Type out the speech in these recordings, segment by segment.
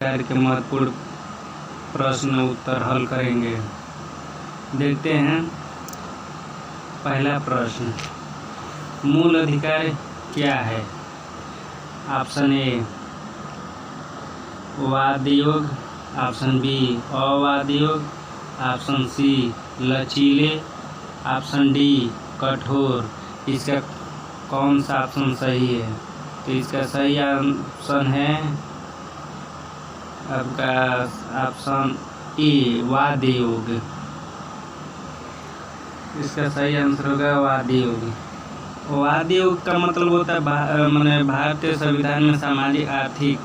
प्रकार के महत्वपूर्ण प्रश्न उत्तर हल करेंगे। देखते हैं पहला प्रश्न, मूल अधिकार क्या है? ऑप्शन ए वाद्य योग, ऑप्शन बी अवाद्य योग, ऑप्शन सी लचीले, ऑप्शन डी कठोर। इसका कौन सा ऑप्शन सही है? तो इसका सही ऑप्शन है आपका ऑप्शन ए वाद्य योग। इसका सही आंसर होगा वाद्य योग। वाद्य योग का मतलब होता है मैंने भारतीय संविधान में सामाजिक आर्थिक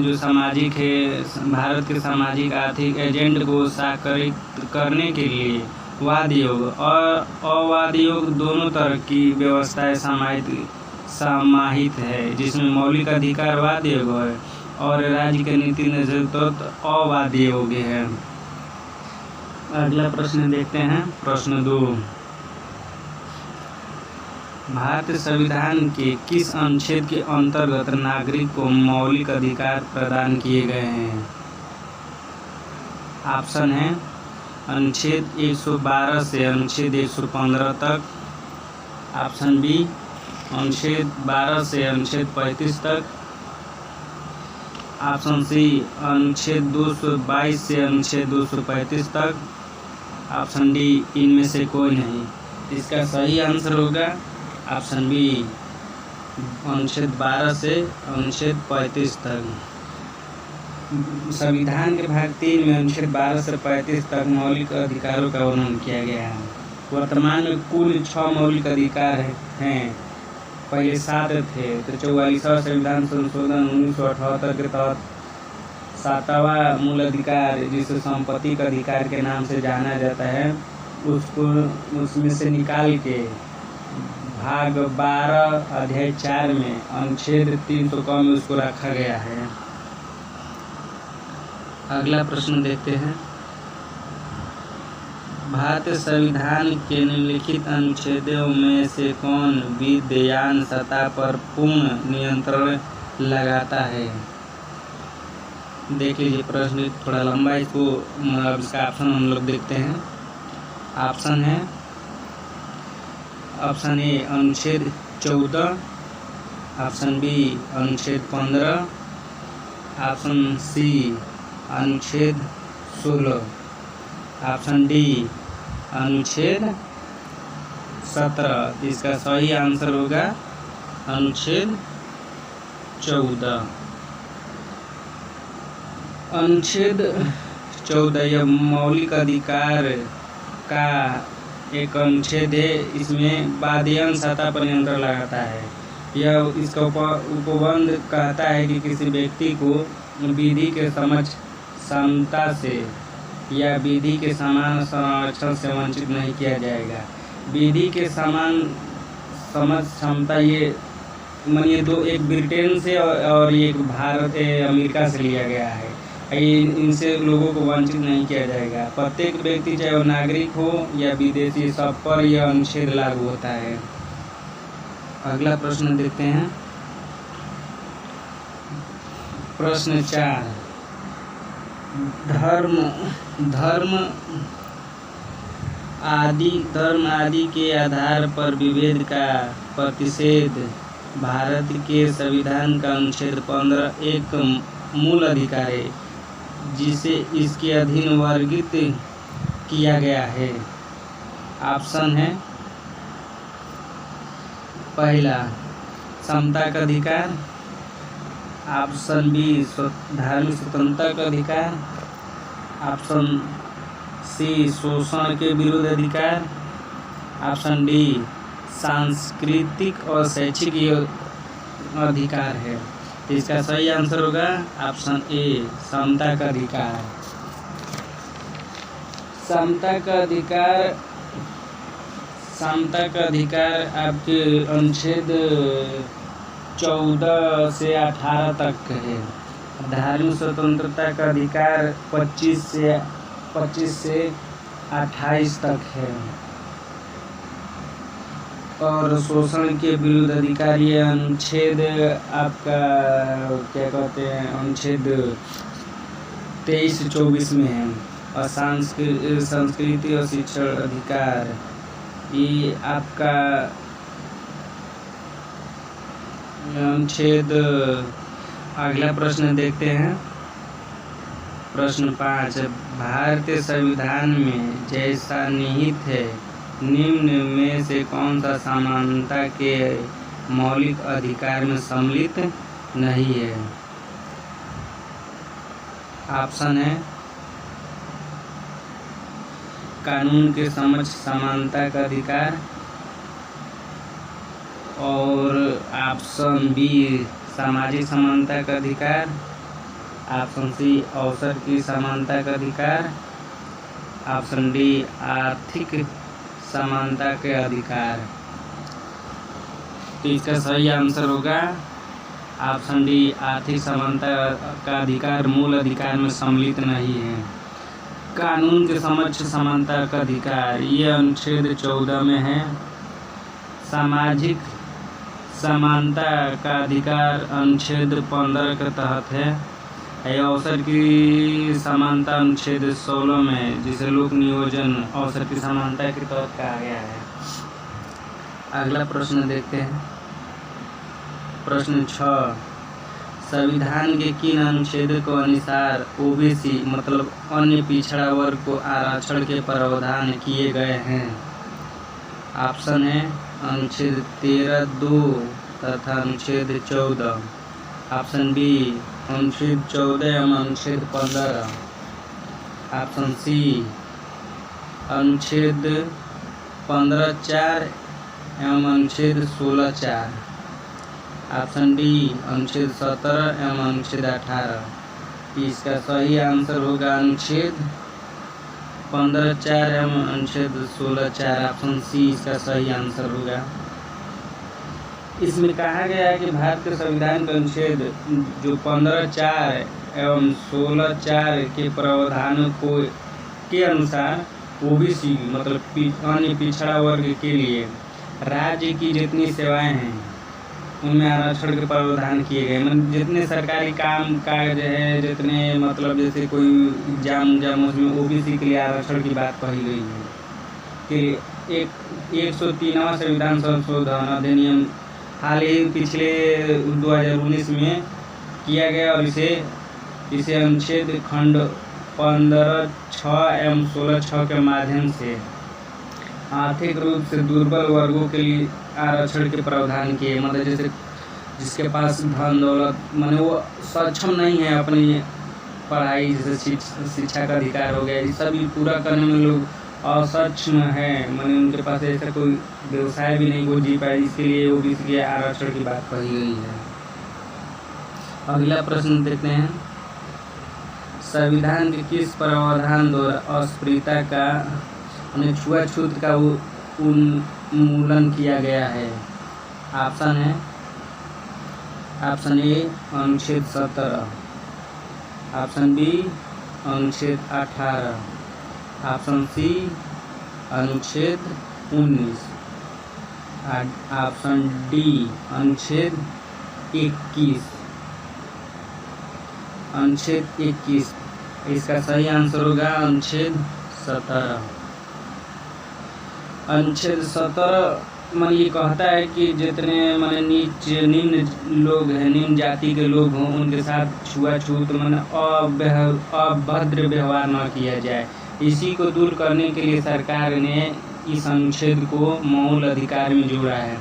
जो सामाजिक है, भारत के सामाजिक आर्थिक एजेंट को साकारित करने के लिए वाद्य योग और अवाद्य योग दोनों तरह की व्यवस्थाएं समाहित है, जिसमें मौलिक अधिकार वाद्य योग है और राज्य के नीति नेतृत्व अवाद्य योग है। अगला प्रश्न देखते हैं, प्रश्न 2, भारतीय संविधान के किस अनुच्छेद के अंतर्गत नागरिक को मौलिक अधिकार प्रदान किए गए हैं? ऑप्शन है अनुच्छेद 112 से अनुच्छेद 115 तक, ऑप्शन बी अनुच्छेद 12 से अनुच्छेद 35 तक, ऑप्शन सी अनुच्छेद 222 से अनुच्छेद 235 तक, ऑप्शन डी इनमें से कोई नहीं। इसका सही आंसर होगा ऑप्शन बी अनुच्छेद 12 से अनुच्छेद 35 तक। संविधान के भाग 3 में अनुच्छेद 12 से 35 तक मौलिक अधिकारों का वर्णन किया गया है। वर्तमान में कुल 6 मौलिक अधिकार हैं, पहले 7 थे। तो 44वां संविधान संशोधन 1978 के तहत 7वां मूल अधिकार, जिसे संपत्ति का अधिकार के नाम से जाना जाता है, उसमें से निकाल के भाग 12 अध्याय 4 में अनुच्छेद 300 में उसको रखा गया है। अगला प्रश्न देखते हैं, भारतीय संविधान के निम्नलिखित अनुच्छेदों में से कौन विद्यमान सत्ता पर पूर्ण नियंत्रण लगाता है? देख लीजिए, प्रश्न थोड़ा लंबा है, इसको इसका ऑप्शन हम लोग देखते हैं। ऑप्शन है ऑप्शन ए अनुच्छेद 14, ऑप्शन बी अनुच्छेद 15, ऑप्शन सी अनुच्छेद 16, ऑप्शन डी अनुच्छेद 17। इसका सही आंसर होगा अनुच्छेद 14। अनुच्छेद 14 यह मौलिक अधिकार का एक अनुच्छेद है। इसमें बाध्यन सत्ता पर नियंत्रण लगाता है। यह इसका उपबंध कहता है कि किसी व्यक्ति को विधि के समक्ष समता से या विधि के समान संरक्षण से वंचित नहीं किया जाएगा। विधि के समान समझ क्षमता ये मानिए दो, एक ब्रिटेन से और एक भारत अमेरिका से लिया गया है। इनसे लोगों को वंचित नहीं किया जाएगा। प्रत्येक व्यक्ति, चाहे वो नागरिक हो या विदेशी, सब पर यह अनुच्छेद लागू होता है। अगला प्रश्न देखते हैं, प्रश्न 4, धर्म आदि के आधार पर विभेद का प्रतिषेध भारत के संविधान का अनुच्छेद 15 एक मूल अधिकार है, जिसे इसके अधीन वर्गीकृत किया गया है। ऑप्शन है पहला समता का अधिकार, ऑप्शन बी धार्मिक स्वतंत्रता का अधिकार, ऑप्शन सी शोषण के विरुद्ध अधिकार, ऑप्शन डी सांस्कृतिक और शैक्षिक अधिकार है। इसका सही आंसर होगा ऑप्शन ए समता का अधिकार। समता का अधिकार आपके अनुच्छेद 14 से 18 तक है। धार्मिक स्वतंत्रता का अधिकार 25 से 28 तक है। और शोषण के विरुद्ध अधिकार ये अनुच्छेद आपका क्या कहते हैं, अनुच्छेद 23-24 में है। और संस्कृति और शिक्षण अधिकार, ये आपका अनुच्छेद। अगला प्रश्न देखते हैं, प्रश्न 5। भारतीय संविधान में जैसा निहित है, निम्न में से कौन सा समानता के मौलिक अधिकार में सम्मिलित नहीं है? ऑप्शन है कानून के समक्ष समानता का अधिकार, और ऑप्शन बी सामाजिक समानता का अधिकार, ऑप्शन सी अवसर की समानता का अधिकार, ऑप्शन डी आर्थिक समानता के अधिकार। तो इसका सही आंसर होगा ऑप्शन डी आर्थिक समानता का अधिकार मूल अधिकार में सम्मिलित नहीं है। कानून के समक्ष समानता का अधिकार, ये अनुच्छेद 14 में है। सामाजिक समानता का अधिकार अनुच्छेद 15 के तहत है। यह अवसर की समानता अनुच्छेद 16 में, जिसे लोक नियोजन अवसर की समानता के तहत कहा गया है। अगला प्रश्न देखते हैं, प्रश्न 6। संविधान के किन अनुच्छेद के अनुसार ओबीसी मतलब अन्य पिछड़ा वर्ग को आरक्षण के प्रावधान किए गए हैं? ऑप्शन है अनुच्छेद 13(2) तथा अनुच्छेद 14, ऑप्शन बी अनुच्छेद 14 एवं अनुच्छेद 15, ऑप्शन सी अनुच्छेद 15(4) एवं अनुच्छेद 16(4), ऑप्शन डी अनुच्छेद 17 एवं अनुच्छेद 18। इसका सही आंसर होगा अनुच्छेद 15(4) एवं अनुच्छेद 16(4, ऑप्शन सी इसका सही आंसर होगा। इसमें कहा गया है कि भारतीय संविधान का अनुच्छेद जो 15(4) एवं 16(4) के प्रावधानों के अनुसार ओबीसी मतलब अन्य पिछड़ा वर्ग के लिए राज्य की जितनी सेवाएं हैं उनमें आरक्षण के प्रावधान किए गए। मतलब जितने सरकारी काम काज है, जितने मतलब जैसे कोई एग्जाम उसमें ओबीसी के लिए आरक्षण की बात कही गई है कि 103वां संविधान संशोधन अधिनियम हाल ही पिछले 2019 में किया गया, और इसे अनुच्छेद खंड 15(6) एवं 16(6) के माध्यम से आर्थिक रूप से दुर्बल वर्गों के लिए आरक्षण के प्रावधान किए। मतलब जैसे जिसके पास धन दौलत माने वो सक्षम नहीं है अपनी पढ़ाई, जैसे शिक्षा का अधिकार हो गया, ये सभी पूरा करने में लोग असक्षम है, माने उनके पास ऐसा कोई व्यवसाय भी नहीं, वो जी पाए, इसके लिए ओबीसी के आरक्षण की बात कही गई है। अगला प्रश्न देखते हैं, संविधान के किस प्रावधान द्वारा अस्पृश्यता का छुआछूत का उन्मूलन किया गया है? ऑप्शन है ऑप्शन ए अनुच्छेद 17, ऑप्शन बी अनुच्छेद 18, ऑप्शन सी अनुच्छेद 19, ऑप्शन डी अनुच्छेद 21। अनुच्छेद 21 इसका सही आंसर होगा अनुच्छेद 17। अनुच्छेद 17 मन ये कहता है कि जितने माने निम्न लोग हैं, निम्न जाति के लोग हों, उनके साथ छुआछूत माने अभद्र व्यवहार न किया जाए। इसी को दूर करने के लिए सरकार ने इस अनुच्छेद को मौलिक अधिकार में जोड़ा है।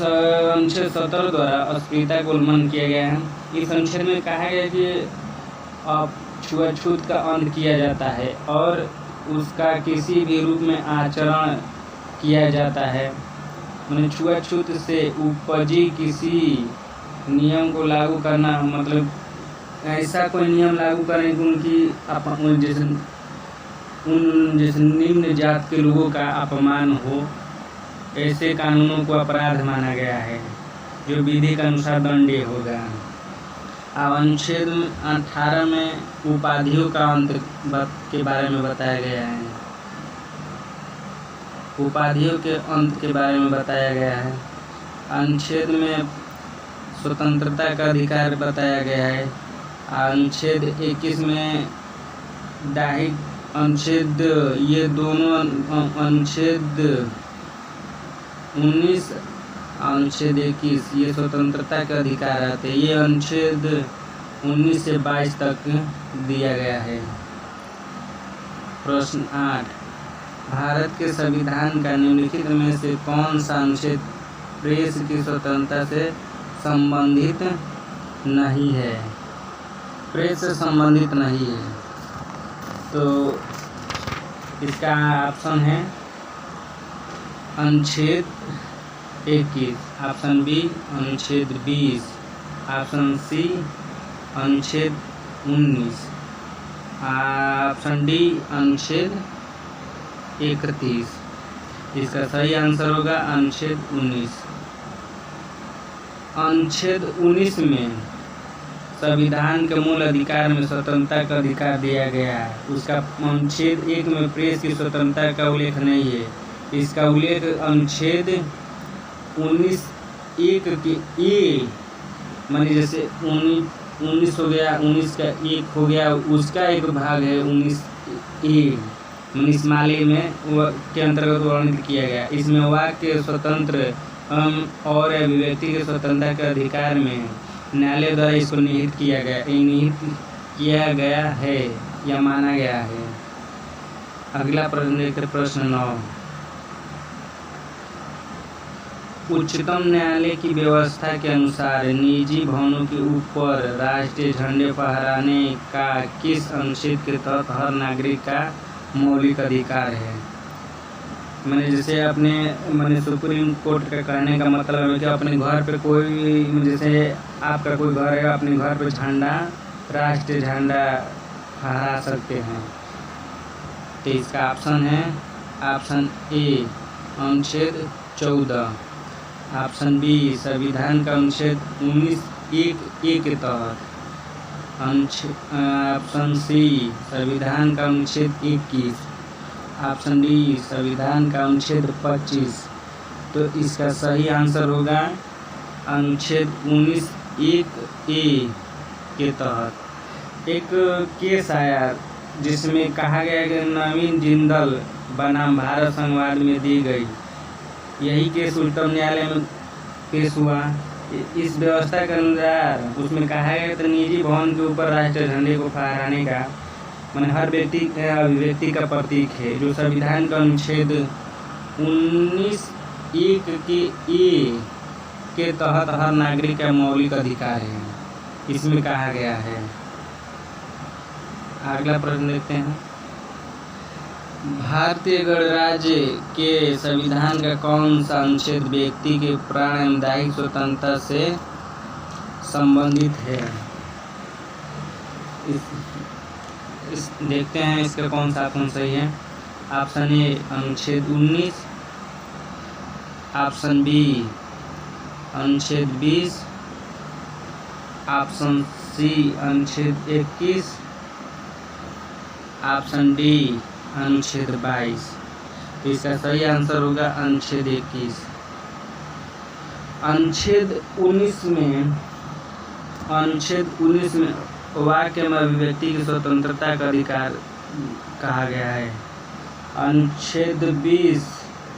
अनुच्छेद 17 द्वारा अस्पृश्यता को उल्लंघन किया गया है। इस अनुच्छेद में कहा गया कि छुआछूत का अंत किया जाता है और उसका किसी भी रूप में आचरण किया जाता है। मैंने छुआछूत से उपजी किसी नियम को लागू करना, मतलब ऐसा कोई नियम लागू करें कि उनकी जैसे निम्न जात के लोगों का अपमान हो, ऐसे कानूनों को अपराध माना गया है जो विधि के अनुसार दंडनीय होगा। अब अनुच्छेद 18 में उपाधियों का अंत के बारे में बताया गया है। उपाधियों के अंत के बारे में बताया गया है। अनुच्छेद में स्वतंत्रता का अधिकार बताया गया है। अनुच्छेद 21 में दैहिक अनुच्छेद, ये दोनों अनुच्छेद 19 अनुच्छेद 21 ये स्वतंत्रता के अधिकार आते हैं। ये अनुच्छेद 19 से 22 तक दिया गया है। प्रश्न 8, भारत के संविधान का निम्नलिखित में से कौन सा अनुच्छेद प्रेस की स्वतंत्रता से संबंधित नहीं है? प्रेस से संबंधित नहीं है तो इसका ऑप्शन है अनुच्छेद 21, ऑप्शन बी अनुच्छेद 20, ऑप्शन सी अनुच्छेद 19, ऑप्शन डी अनुच्छेद 31। इसका सही आंसर होगा अनुच्छेद 19। अनुच्छेद 19 में संविधान के मूल अधिकार में स्वतंत्रता का अधिकार दिया गया है। उसका अनुच्छेद 1 में प्रेस की स्वतंत्रता का उल्लेख नहीं है। इसका उल्लेख अनुच्छेद 19(1) के ए, मानी जैसे 19 हो गया, 19 का 1 हो गया, उसका एक भाग है 19(a), इस माले में के अंतर्गत वर्णित किया गया। इसमें वाक्य स्वतंत्र और अभिव्यक्ति के स्वतंत्रता के अधिकार में न्यायालय द्वारा इसको निहित किया गया है या माना गया है। अगला प्रश्न देखते प्रश्न 9, उच्चतम न्यायालय की व्यवस्था के अनुसार निजी भवनों के ऊपर राष्ट्रीय झंडे फहराने का किस अनुच्छेद के तहत हर नागरिक का मौलिक अधिकार है? मैंने जैसे मैंने सुप्रीम कोर्ट का कहने का मतलब है कि अपने घर पे कोई, जैसे आपका कोई घर है, अपने घर पे झंडा, राष्ट्रीय झंडा फहरा सकते हैं। तो इसका ऑप्शन है ऑप्शन ए अनुच्छेद 14, ऑप्शन बी संविधान का अनुच्छेद 19(1) के तहत, ऑप्शन सी संविधान का अनुच्छेद 21, ऑप्शन डी संविधान का अनुच्छेद 25। तो इसका सही आंसर होगा अनुच्छेद 19(1) के तहत। एक केस आया जिसमें कहा गया कि नवीन जिंदल बनाम भारत संघवाद में दी गई। यही केस उच्चतम न्यायालय में पेश हुआ। इस व्यवस्था के अनुसार उसमें कहा गया तो निजी भवन के ऊपर राष्ट्रीय झंडे को फहराने का मैंने हर व्यक्ति अभिव्यक्ति का प्रतीक है, जो संविधान का अनुच्छेद 19(1) के ए के तहत हर नागरिक का मौलिक अधिकार है, इसमें कहा गया है। अगला प्रश्न देखते हैं, भारतीय गणराज्य के संविधान का कौन सा अनुच्छेद व्यक्ति के प्राण एवं दैहिक स्वतंत्रता से संबंधित है? इस देखते हैं इसका कौन सा ऑप्शन सही है। ऑप्शन ए अनुच्छेद 19, ऑप्शन बी अनुच्छेद 20, ऑप्शन सी अनुच्छेद 21, ऑप्शन डी अनुच्छेद 22। तो इसका सही आंसर होगा अनुच्छेद 21। अनुच्छेद 19 में वाक्य में अभिव्यक्ति की स्वतंत्रता का अधिकार कहा गया है। अनुच्छेद 20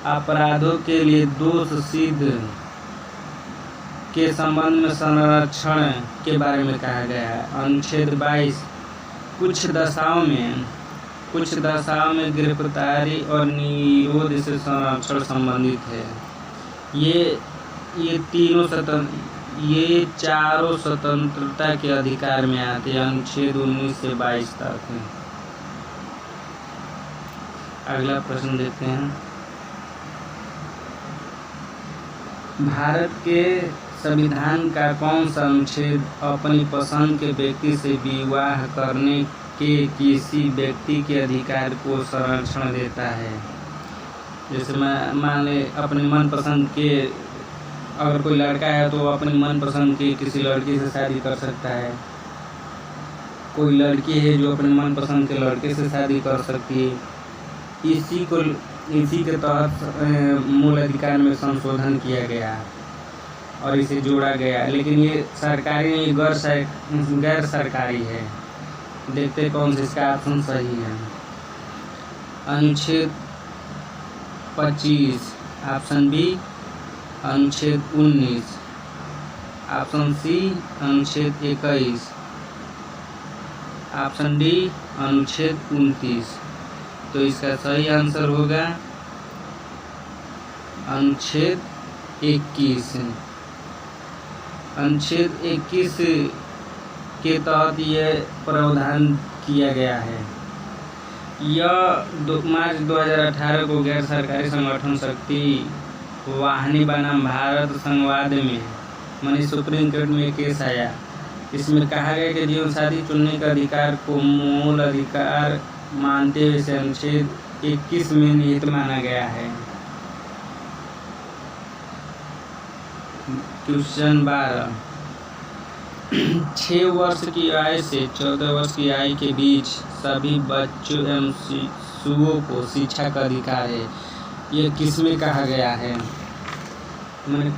अपराधों के लिए दोष सिद्ध के संबंध में संरक्षण के बारे में कहा गया है। अनुच्छेद 22 कुछ दशाओं में गिरफ्तारी और निरोध से संरक्षण संबंधित है। ये चारों स्वतंत्रता के अधिकार में आते हैं अनुच्छेद 19 से 22 तक। अगला प्रश्न देखते हैं, भारत के संविधान का कौन सा अनुच्छेद अपनी पसंद के व्यक्ति से विवाह करने के किसी व्यक्ति के अधिकार को संरक्षण देता है? जैसे मान ले अपने मनपसंद के, अगर कोई लड़का है तो अपनी मनपसंद की किसी लड़की से शादी कर सकता है। कोई लड़की है जो अपने मनपसंद के लड़के से शादी कर सकती है। इसी के तहत मूल अधिकार में संशोधन किया गया। और इसे जोड़ा गया, लेकिन ये सरकारी नहीं, गैर सरकारी है। देखते कौन सा इसका ऑप्शन सही है। अनुच्छेद 25, ऑप्शन बी अनुच्छेद 19, ऑप्शन सी अनुच्छेद 21, ऑप्शन डी अनुच्छेद 29। तो इसका सही आंसर होगा अनुच्छेद 21। अनुच्छेद 21 के तहत यह प्रावधान किया गया है। यह मार्च 2018 को गैर सरकारी संगठन शक्ति वाहिनी बनाम भारत संवाद में मानी सुप्रीम कोर्ट में केस आया। इसमें कहा गया कि जीवन साथी चुनने का अधिकार को मूल अधिकार मानते हुए इसे अनुच्छेद 21 में निहित माना गया है। क्वेश्चन 12, 6 वर्ष की आयु से 14 वर्ष की आयु के बीच सभी बच्चों एवं शिशुओं को शिक्षा का अधिकार है। यह किस में कहा गया है, मैंने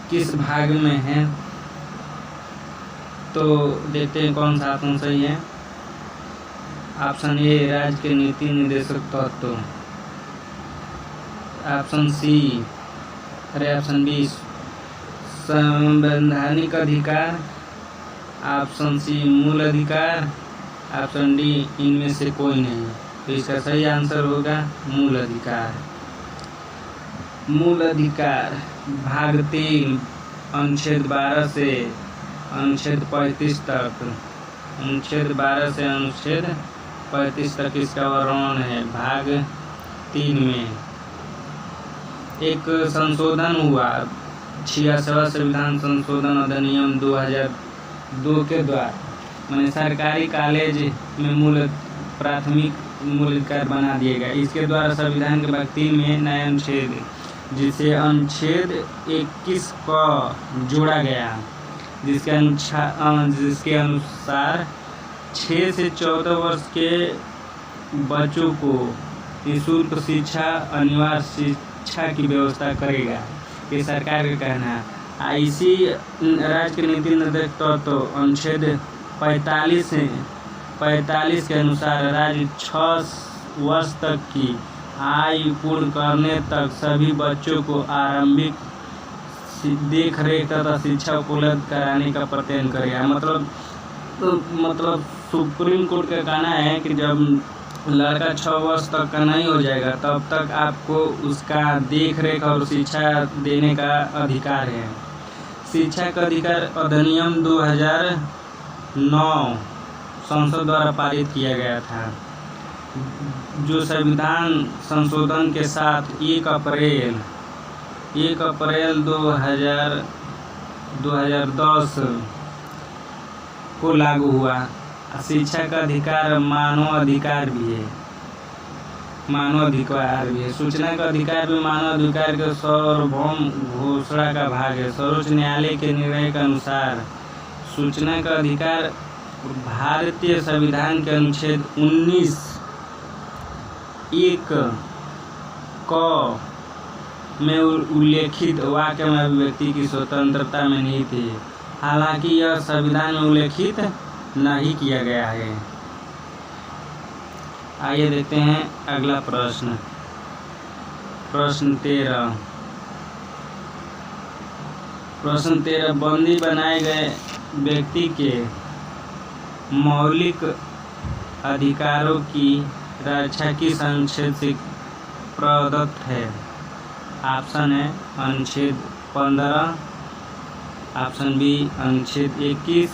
किस भाग में है? तो देखते हैं कौन सा ऑप्शन सही है। ऑप्शन ए राज्य के नीति निर्देशक तत्व, ऑप्शन सी ऑप्शन बी संवैधानिक अधिकार, ऑप्शन सी मूल अधिकार, ऑप्शन डी इनमें से कोई नहीं। तो इसका सही आंसर होगा मूल अधिकार। मूल अधिकार भाग 3 अनुच्छेद 12 से अनुच्छेद 35 तक, अनुच्छेद 12 से अनुच्छेद 35 तक इसका वर्णन है। भाग 3 में एक संशोधन हुआ, 66वां संविधान संशोधन अधिनियम 2002 के द्वारा मैंने सरकारी कॉलेज में प्राथमिक मूल अधिकार बना दिए गए। इसके द्वारा संविधान के भाग 3 में नया अनुच्छेद जिसे अनुच्छेद 21 को जोड़ा गया, जिसके अनुसार 6 से 14 वर्ष के बच्चों को निःशुल्क शिक्षा, अनिवार्य शिक्षा की व्यवस्था करेगा, ये सरकार का कहना है। इसी राज्य के नीति निर्देशक तत्व अनुच्छेद 45 के अनुसार राज्य 6 वर्ष तक की आयु पूर्ण करने तक सभी बच्चों को आरंभिक देख रेख तथा शिक्षा उपलब्ध कराने का प्रयत्न करेगा। मतलब सुप्रीम कोर्ट का कहना है कि जब लड़का 6 वर्ष तक का नहीं हो जाएगा तब तक आपको उसका देख रेख और शिक्षा देने का अधिकार है। शिक्षा का अधिकार अधिनियम 2009 संसद द्वारा पारित किया गया था, जो संविधान संशोधन के साथ 1 अप्रैल 2010 को लागू हुआ। शिक्षा का अधिकार मानव अधिकार भी है। सूचना का अधिकार भी मानव अधिकार के सार्वभौम घोषणा का भाग है। सर्वोच्च न्यायालय के निर्णय के अनुसार सूचना का अधिकार भारतीय संविधान के अनुच्छेद 19(1) क में उल्लेखित वाक्य में अभिव्यक्ति की स्वतंत्रता में निहित है। हालांकि यह संविधान में उल्लेखित नहीं किया गया है। आइए देखते हैं अगला प्रश्न। प्रश्न 13 बंदी बनाए गए व्यक्ति के मौलिक अधिकारों की रक्षा किस अनुच्छेद से प्रदत्त है? ऑप्शन है अनुच्छेद 15, ऑप्शन बी अनुच्छेद 21,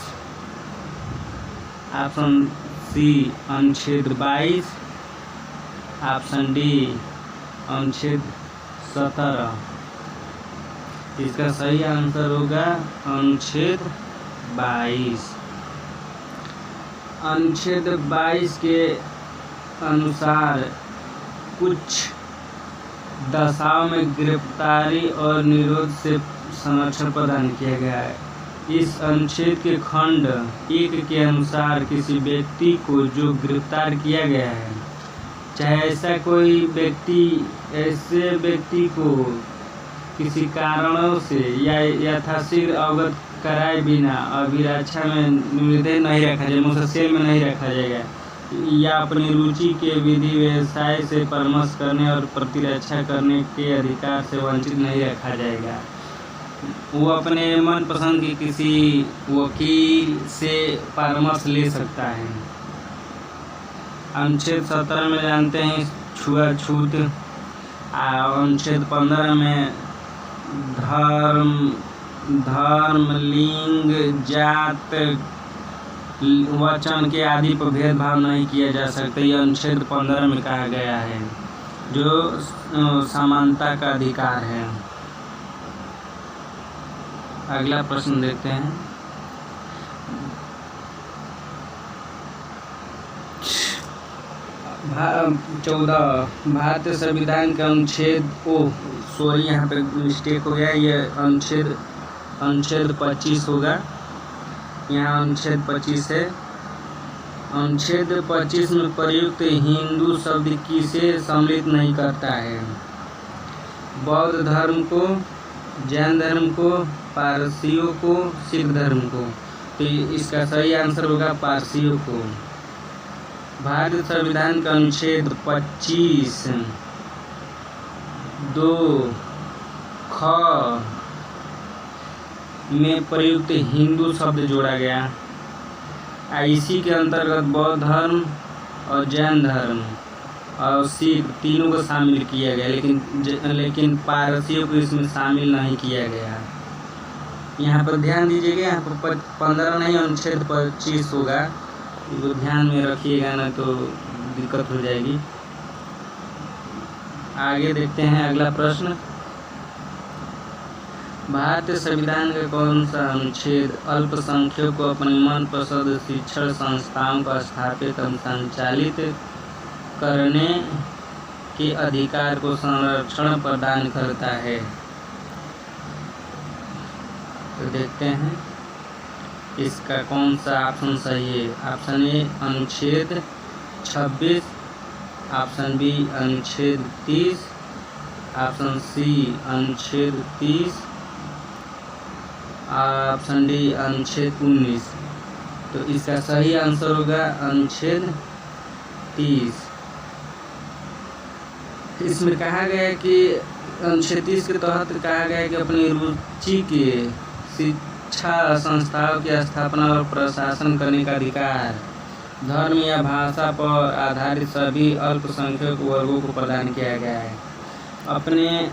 ऑप्शन सी अनुच्छेद 22, ऑप्शन डी अनुच्छेद 17। इसका सही आंसर होगा अनुच्छेद 22। अनुच्छेद 22 के अनुसार कुछ दशाओं में गिरफ्तारी और निरोध से संरक्षण प्रदान किया गया है। इस अनुच्छेद के खंड 1 के अनुसार किसी व्यक्ति को जो गिरफ्तार किया गया है, चाहे ऐसे व्यक्ति को किसी कारणों से या यथाशीघ्र अवगत कराए बिना अभिरक्षा में निर्देश नहीं रखा जाए, मुंससेल में नहीं रखा जाएगा, या अपनी रुचि के विधि व्यवसाय से परामर्श करने और प्रतिरक्षा करने के अधिकार से वंचित नहीं रखा जाएगा। वो अपने मनपसंद की किसी वकील से परामर्श ले सकता है। अनुच्छेद 17 में जानते हैं छुआछूत। अनुच्छेद 15 में धर्म, लिंग, जात, वचन के आदि पर भेदभाव नहीं किया जा सकता। यह अनुच्छेद 15 में कहा गया है, जो समानता का अधिकार है। अगला प्रश्न देखते हैं। भारतीय संविधान के अनुच्छेद यहाँ पे मिस्टेक हो गया, ये अनुच्छेद 25 होगा, यहाँ अनुच्छेद 25 है। अनुच्छेद 25 में प्रयुक्त हिंदू शब्द किसे सम्मिलित नहीं करता है? बौद्ध धर्म को, जैन धर्म को, पारसियों को, सिख धर्म को। तो इसका सही आंसर होगा पारसियों को। भारतीय संविधान का अनुच्छेद 25 2 ख में प्रयुक्त हिंदू शब्द जोड़ा गया। इसी के अंतर्गत बौद्ध धर्म और जैन धर्म और सिख तीनों को शामिल किया गया, लेकिन पारसियों को इसमें शामिल नहीं किया गया। यहाँ पर ध्यान दीजिएगा, यहाँ पर 15 नहीं अनुच्छेद 25 होगा, वो ध्यान में रखिएगा, ना तो दिक्कत हो जाएगी। आगे देखते हैं अगला प्रश्न। भारतीय संविधान का कौन सा अनुच्छेद अल्पसंख्यकों को अपनी मनपसंद शिक्षण संस्थाओं को स्थापित एवं संचालित करने के अधिकार को संरक्षण प्रदान करता है? तो देखते हैं इसका कौन सा ऑप्शन सही है। ऑप्शन ए अनुच्छेद 26, ऑप्शन बी अनुच्छेद 30, ऑप्शन सी अनुच्छेद 30, ऑप्शन डी अनुच्छेद 19। तो इसका सही आंसर होगा अनुच्छेद 30। इसमें कहा गया है कि अनुच्छेद 30 के तहत कहा गया है कि अपनी रुचि के शिक्षा संस्थाओं की स्थापना और प्रशासन करने का अधिकार धर्म या भाषा पर आधारित सभी अल्पसंख्यक वर्गों को प्रदान किया गया है। अपने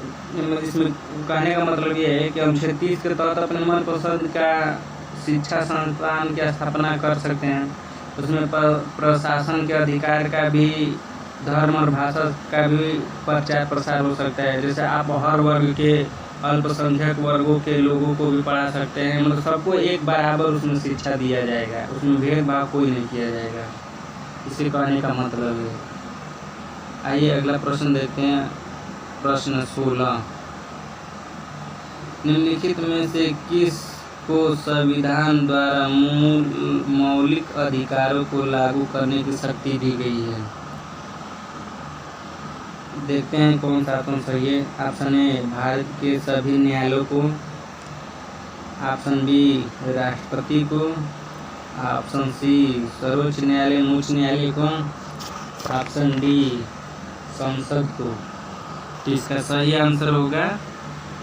इसमें कहने का मतलब ये है कि अनुच्छेद 30 के तहत अपने मनपसंद का शिक्षा संस्थान की स्थापना कर सकते हैं। उसमें प्रशासन के अधिकार का भी, धर्म और भाषा का भी प्रचार प्रसार हो सकता है। जैसे आप हर वर्ग के अल्पसंख्यक वर्गों के लोगों को भी पढ़ा सकते हैं, मतलब सबको एक बराबर उसमें शिक्षा दिया जाएगा, उसमें भेदभाव कोई नहीं किया जाएगा, इसे कहने का मतलब है। आइए अगला प्रश्न देखते हैं। प्रश्न 16, निम्नलिखित में से किस को संविधान द्वारा मौलिक अधिकारों को लागू करने की शक्ति दी गई है? देखते हैं कौन सा ऑप्शन सही है। ऑप्शन ए भारत के सभी न्यायालयों को, ऑप्शन बी राष्ट्रपति को, ऑप्शन सी सर्वोच्च न्यायालय उच्च न्यायालय को, ऑप्शन डी संसद को। तो इसका सही आंसर होगा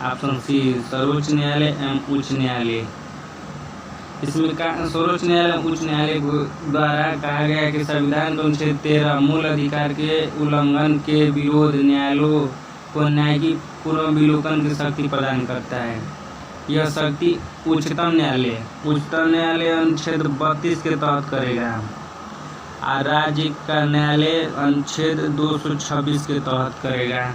ऑप्शन सी सर्वोच्च न्यायालय एवं उच्च न्यायालय। इसमें सर्वोच्च न्यायालय उच्च न्यायालय द्वारा कहा गया है कि संविधान के अनुच्छेद 13 मूल अधिकार के उल्लंघन के विरोध न्यायालयों को न्यायिक पुनर्विलोकन की शक्ति प्रदान करता है। यह शक्ति उच्चतम न्यायालय अनुच्छेद 32 के तहत करेगा और राज्य का न्यायालय अनुच्छेद 226 के तहत करेगा।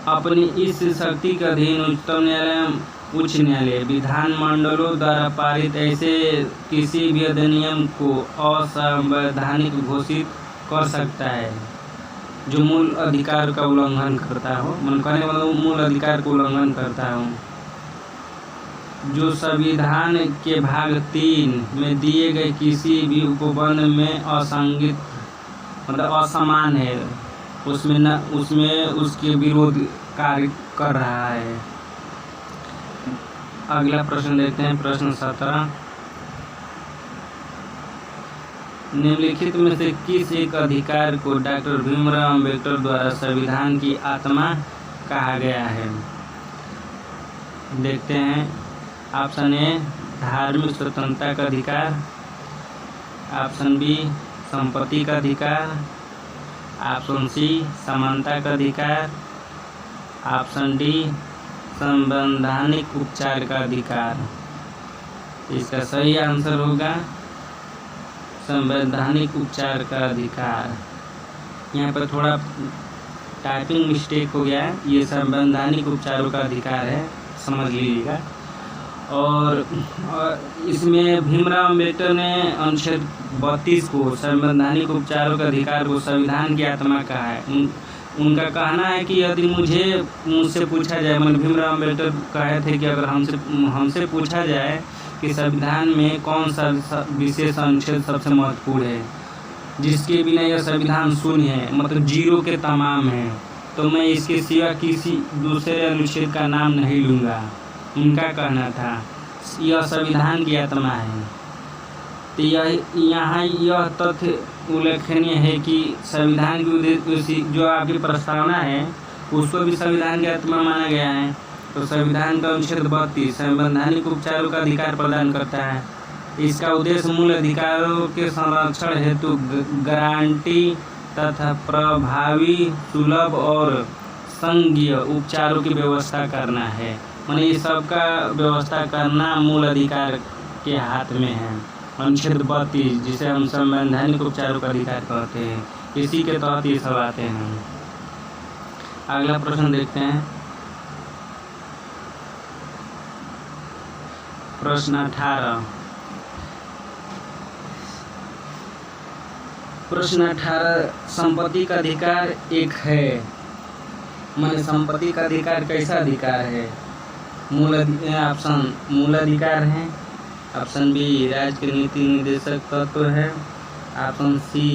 अपनी इस शक्ति के अधीन उच्चतम न्यायालय उच्च न्यायालय विधानमंडलों द्वारा पारित ऐसे किसी भी अधिनियम को असंवैधानिक घोषित कर सकता है जो मूल अधिकार का उल्लंघन करता हो। कहने का मतलब मूल अधिकार का उल्लंघन करता हो, जो संविधान के भाग 3 में दिए गए किसी भी उपबंध में असंगत मतलब असमान है, उसमें उसके विरोध कार्य कर रहा है। अगला प्रश्न देखते हैं, प्रश्न 17। निम्नलिखित में से किस एक अधिकार को डॉक्टर भीमराव अम्बेडकर द्वारा संविधान की आत्मा कहा गया है? देखते हैं। ऑप्शन ए धार्मिक स्वतंत्रता का अधिकार, ऑप्शन बी संपत्ति का अधिकार, ऑप्शन सी समानता का अधिकार, ऑप्शन डी संवैधानिक उपचार का अधिकार। इसका सही आंसर होगा संवैधानिक उपचार का अधिकार। यहाँ पर थोड़ा टाइपिंग मिस्टेक हो गया है, ये संवैधानिक उपचारों का अधिकार है, समझ लीजिएगा। और इसमें भीमराव अम्बेडकर ने अनुच्छेद 32 को संवैधानिक उपचारों के अधिकार को संविधान की आत्मा कहा है। उनका कहना है कि यदि मुझसे पूछा जाए, मतलब भीमराव अम्बेडकर कहे थे कि अगर हमसे पूछा जाए कि संविधान में कौन सा विशेष अनुच्छेद सबसे महत्वपूर्ण है, जिसके बिना यह संविधान शून्य है, मतलब जीरो के तमाम है, तो मैं इसके सिवा किसी दूसरे अनुच्छेद का नाम नहीं लूँगा। उनका कहना था यह संविधान की आत्मा है। तो यहाँ यह तथ्य उल्लेखनीय है कि संविधान की जो आपकी प्रस्तावना है उसको भी संविधान की आत्मा माना गया है। तो संविधान का अनुच्छेद 32 संवैधानिक उपचारों का अधिकार प्रदान करता है। इसका उद्देश्य मूल अधिकारों के संरक्षण हेतु गारंटी तथा प्रभावी, सुलभ और संघीय उपचारों की व्यवस्था करना है। माने ये सबका व्यवस्था करना मूल अधिकार के हाथ में है। अनुच्छेद 32 जिसे हम संवैधानिक उपचारों का अधिकार कहते हैं, इसी के तहत ये सब आते हैं। अगला प्रश्न देखते हैं, प्रश्न 18। प्रश्न 18 संपत्ति का अधिकार एक है। माने संपत्ति का अधिकार कैसा अधिकार है? ऑप्शन मूल अधिकार है, ऑप्शन बी राज्य के नीति निर्देशक तत्व है, ऑप्शन सी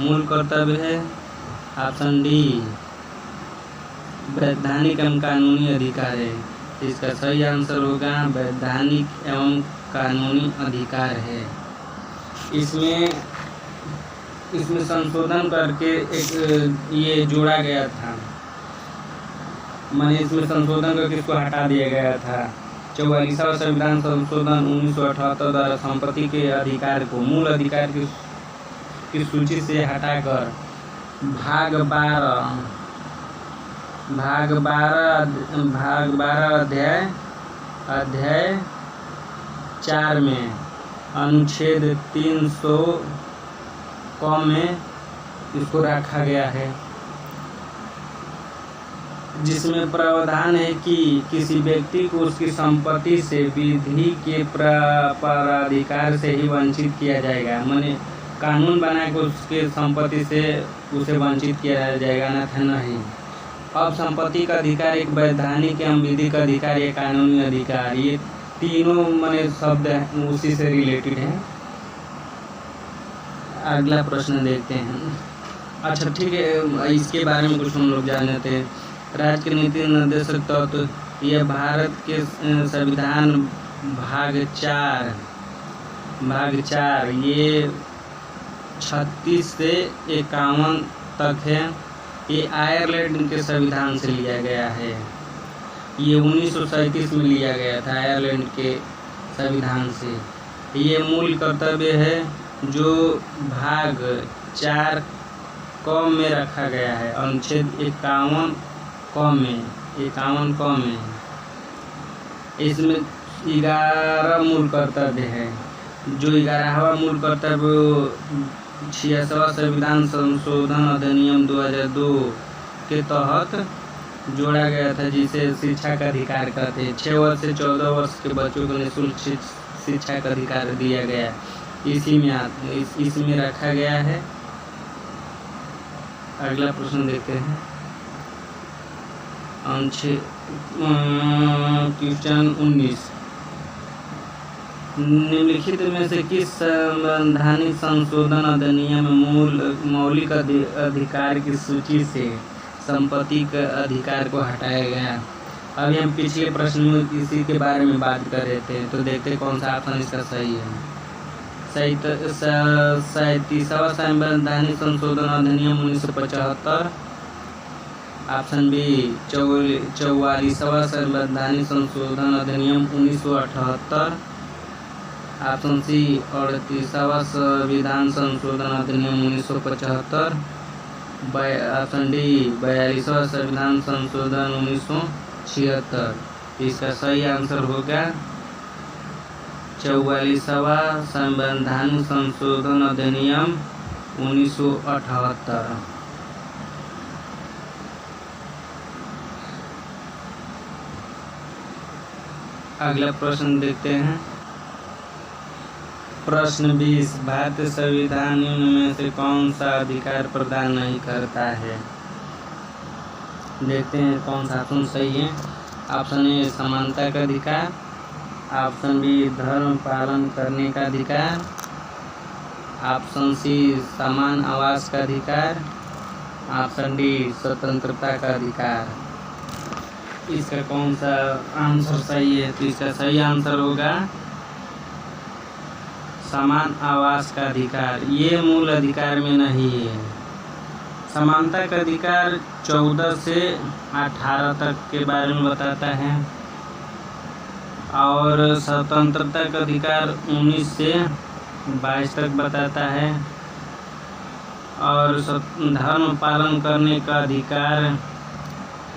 मूल कर्तव्य है, ऑप्शन डी वैधानिक एवं कानूनी अधिकार है। इसका सही आंसर होगा वैधानिक एवं कानूनी अधिकार है। इसमें संशोधन करके एक ये जोड़ा गया था, माने इसमें संशोधन करके इसको हटा दिया गया था। 44वां संविधान संशोधन 1978 द्वारा संपत्ति के अधिकार को मूल अधिकार की सूची से हटाकर भाग 12 अध्याय 4 में अनुच्छेद 300 क में इसको रखा गया है, जिसमें प्रावधान है कि किसी व्यक्ति को उसकी संपत्ति से विधि के प्राधिकार से ही वंचित किया जाएगा। माने कानून बना के उसके संपत्ति से उसे वंचित किया जाएगा, अन्यथा नहीं। अब संपत्ति का अधिकार एक वैधानिक एवं विधिक अधिकार, एक कानूनी अधिकार, ये तीनों माने शब्द उसी से रिलेटेड हैं। अगला प्रश्न देखते हैं। अच्छा ठीक है, इसके बारे में कुछ हम लोग जान लेते हैं। राज्य के नीति निर्देशक तत्व यह भारत के संविधान भाग 4 ये 36 से 51 तक है। ये आयरलैंड के संविधान से लिया गया है। ये 1937 में लिया गया था आयरलैंड के संविधान से। ये मूल कर्तव्य है जो भाग 4 क में रखा गया है, अनुच्छेद 51 क में। इसमें 11 मूल कर्तव्य है। जो 11वां मूल कर्तव्य 86वां संविधान संशोधन अधिनियम 2002 के तहत जोड़ा गया था, जिसे शिक्षा का अधिकार कहते हैं। 6 वर्ष से 14 वर्ष के बच्चों को निःशुल्क शिक्षा का अधिकार दिया गया, इसमें रखा गया है। अगला प्रश्न देखते हैं। क्वेश्चन 19। निम्नलिखित में से किस संवैधानिक संशोधन अधिनियम में मौलिक अधिकार की सूची से संपत्ति के अधिकार को हटाया गया? अभी हम पिछले प्रश्न में इसी के बारे में बात कर रहे थे, तो देखते कौन सा ऑप्शन इसका सही है। 37वां संवैधानिक संशोधन अधिनियम 1975। ऑप्शन बी 44वां संवैधानिक संशोधन अधिनियम 1978। ऑप्शन सी 38वां संविधान संशोधन अधिनियम 1975। ऑप्शन डी 42वां संविधान संशोधन 1976। इसका सही आंसर होगा 44वां संवैधानिक संशोधन अधिनियम 1978। अगला प्रश्न देखते हैं। प्रश्न 20, भारतीय संविधान निम्न में से कौन सा अधिकार प्रदान नहीं करता है? देखते हैं कौन सा ऑप्शन सही है। ऑप्शन ए समानता का अधिकार। ऑप्शन बी धर्म पालन करने का अधिकार। ऑप्शन सी समान आवास का अधिकार। ऑप्शन डी स्वतंत्रता का अधिकार। इसका कौन सा आंसर सही है? तो इसका सही आंसर होगा समान आवास का अधिकार। ये मूल अधिकार में नहीं है। समानता का अधिकार 14 से 18 तक के बारे में बताता है और स्वतंत्रता का अधिकार 19 से 22 तक बताता है और धर्म पालन करने का अधिकार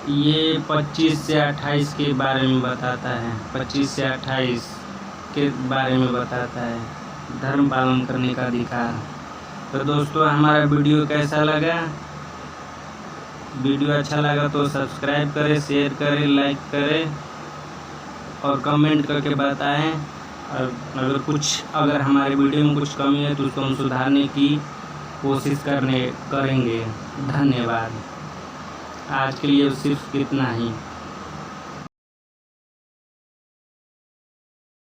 ये 25 से 28 के बारे में बताता है। 25 से 28 के बारे में बताता है धर्म पालन करने का अधिकार। तो दोस्तों हमारा वीडियो कैसा लगा? वीडियो अच्छा लगा तो सब्सक्राइब करें, शेयर करें, लाइक करें और कमेंट करके बताएं। और अगर हमारे वीडियो में कुछ कमी है तो उसको हम सुधारने की कोशिश करेंगे। धन्यवाद। आज के लिए सिर्फ इतना ही।